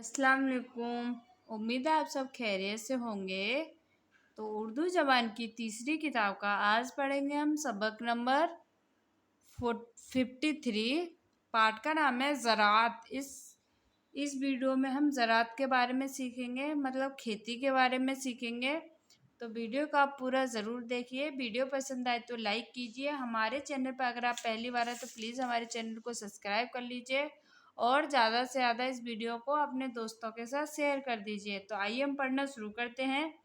अस्सलाम वालेकुम। उम्मीद है आप सब खैरियत से होंगे। तो उर्दू ज़बान की तीसरी किताब का आज पढ़ेंगे हम सबक नंबर 53। पाठ का नाम है ज़राअत। इस वीडियो में हम ज़राअत के बारे में सीखेंगे, मतलब खेती के बारे में सीखेंगे। तो वीडियो को आप पूरा ज़रूर देखिए। वीडियो पसंद आए तो लाइक कीजिए। हमारे चैनल पर अगर आप पहली बार है तो प्लीज़ हमारे चैनल को सब्सक्राइब कर लीजिए और ज़्यादा से ज़्यादा इस वीडियो को अपने दोस्तों के साथ शेयर कर दीजिए। तो आइए हम पढ़ना शुरू करते हैं।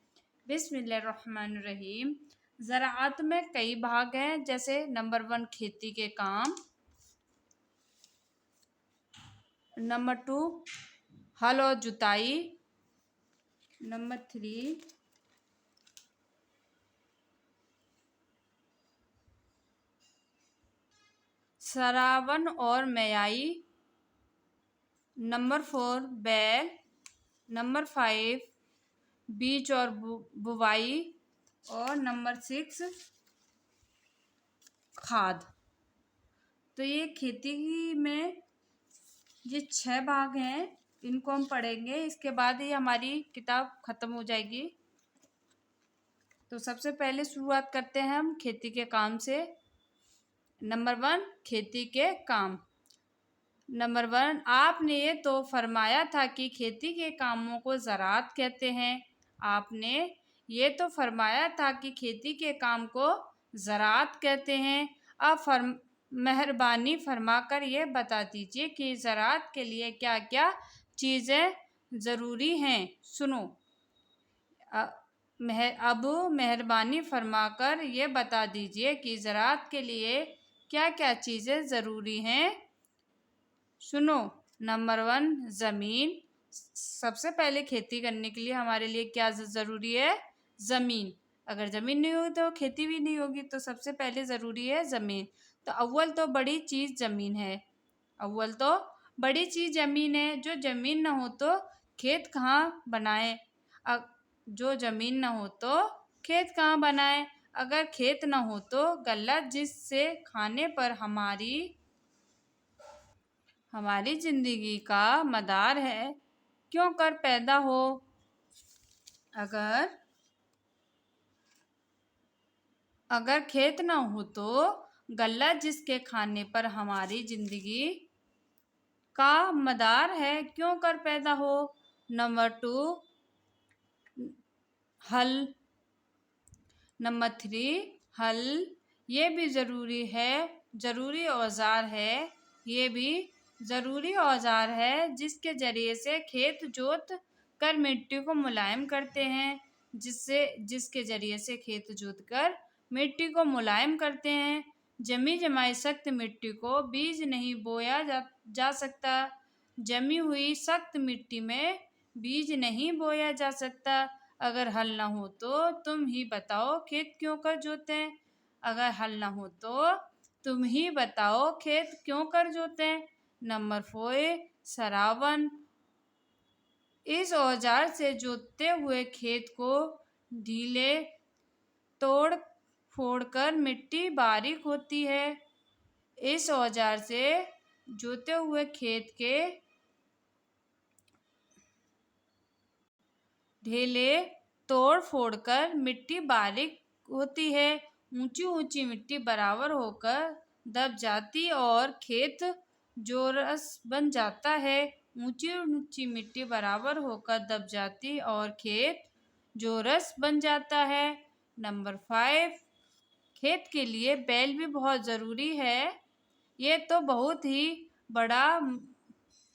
बिस्मिल्लाहिर्रहमानिर्रहीम। ज़राअत में कई भाग हैं, जैसे नंबर 1 खेती के काम, नंबर 2 हल और जुताई, नंबर 3 सरावन और मेयाई, नंबर 4 बैल, नंबर 5 बीज और बुवाई और नंबर 6 खाद। तो ये खेती में ये 6 भाग हैं, इनको हम पढ़ेंगे। इसके बाद ही हमारी किताब ख़त्म हो जाएगी। तो सबसे पहले शुरुआत करते हैं हम खेती के काम से। नंबर 1 खेती के काम। नंबर 1 आपने ये तो फरमाया था कि खेती के कामों को ज़राअत कहते हैं। आपने ये तो फरमाया था कि खेती के काम को ज़राअत कहते हैं। अब मेहरबानी फरमाकर ये बता दीजिए कि ज़राअत के लिए क्या क्या चीज़ें ज़रूरी हैं। सुनो। अब मेहरबानी फरमाकर ये बता दीजिए कि ज़राअत के लिए क्या क्या चीज़ें ज़रूरी हैं। सुनो। नंबर 1 ज़मीन। सबसे पहले खेती करने के लिए हमारे लिए क्या ज़रूरी है? ज़मीन। अगर ज़मीन नहीं होगी तो खेती भी नहीं होगी। तो सबसे पहले ज़रूरी है ज़मीन। तो अव्वल तो बड़ी चीज़ ज़मीन है। अव्वल तो बड़ी चीज़ ज़मीन है। जो ज़मीन ना हो तो खेत कहाँ बनाए? जो ज़मीन ना हो तो खेत कहाँ बनाए? अगर खेत ना हो तो गल्ला जिससे खाने पर हमारी जिंदगी का मदार है, क्यों कर पैदा हो? अगर खेत ना हो तो गल्ला जिसके खाने पर हमारी जिंदगी का मदार है, क्यों कर पैदा हो? नंबर 2 हल। नंबर 3 हल। ये भी ज़रूरी है, ज़रूरी औजार है। ये भी ज़रूरी औजार है जिसके ज़रिए से खेत जोत कर मिट्टी को मुलायम करते हैं। जिसके ज़रिए से खेत जोत कर मिट्टी को मुलायम करते हैं। जमी जमाई सख्त मिट्टी को बीज नहीं बोया जा सकता। जमी हुई सख्त मिट्टी में बीज नहीं बोया जा सकता। अगर हल ना हो तो तुम ही बताओ खेत क्यों कर जोतें? अगर हल ना हो तो तुम ही बताओ खेत क्यों कर जोतें? नंबर 4 सरावन। इस औजार से जोतते हुए खेत को ढीले तोड़ फोड़ कर मिट्टी बारीक होती है। इस औजार से जोते हुए खेत के ढेले तोड़ फोड़ कर मिट्टी बारीक होती है। ऊंची ऊंची मिट्टी बराबर होकर दब जाती और खेत जोरस बन जाता है। ऊंची ऊंची मिट्टी बराबर होकर दब जाती और खेत जोरस बन जाता है। नंबर 5 खेत के लिए बैल भी बहुत ज़रूरी है। ये तो बहुत ही बड़ा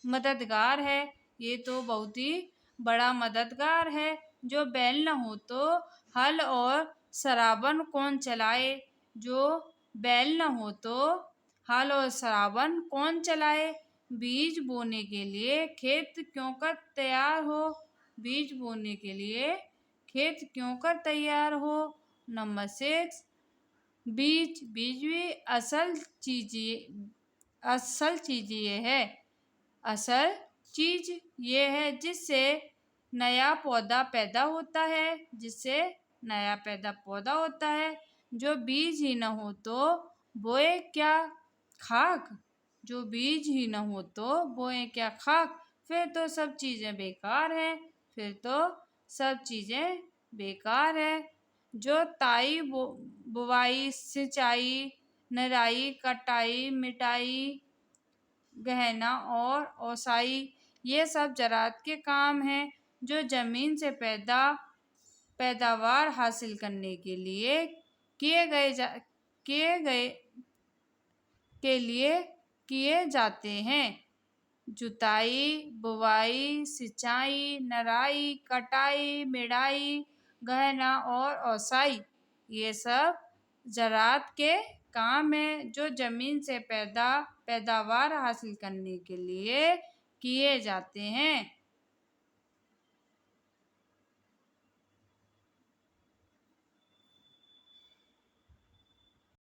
मददगार है। ये तो बहुत ही बड़ा मददगार है। जो बैल न हो तो हल और सरावन कौन चलाए? जो बैल न हो तो हल और सरावन कौन चलाए? बीज बोने के लिए खेत क्यों कर तैयार हो? बीज बोने के लिए खेत क्यों कर तैयार हो? नंबर 6 बीज भी असल चीज ये है। असल चीज ये है जिससे नया पौधा पैदा होता है। जिससे नया पौधा होता है। जो बीज ही न हो तो बोए क्या खाक? जो बीज ही न हो तो बोए क्या खाक? फिर तो सब चीज़ें बेकार हैं, फिर तो सब चीज़ें बेकार है। जोताई बुवाई सिंचाई निराई कटाई मिटाई गहना और ओसाई ये सब ज़राअत के काम हैं जो ज़मीन से पैदावार हासिल करने के लिए किए गए के लिए किए जाते हैं। जुताई बुवाई सिंचाई नराई कटाई मिड़ाई गहना और ओसाई ये सब ज़राअत के काम हैं जो ज़मीन से पैदावार हासिल करने के लिए किए जाते हैं।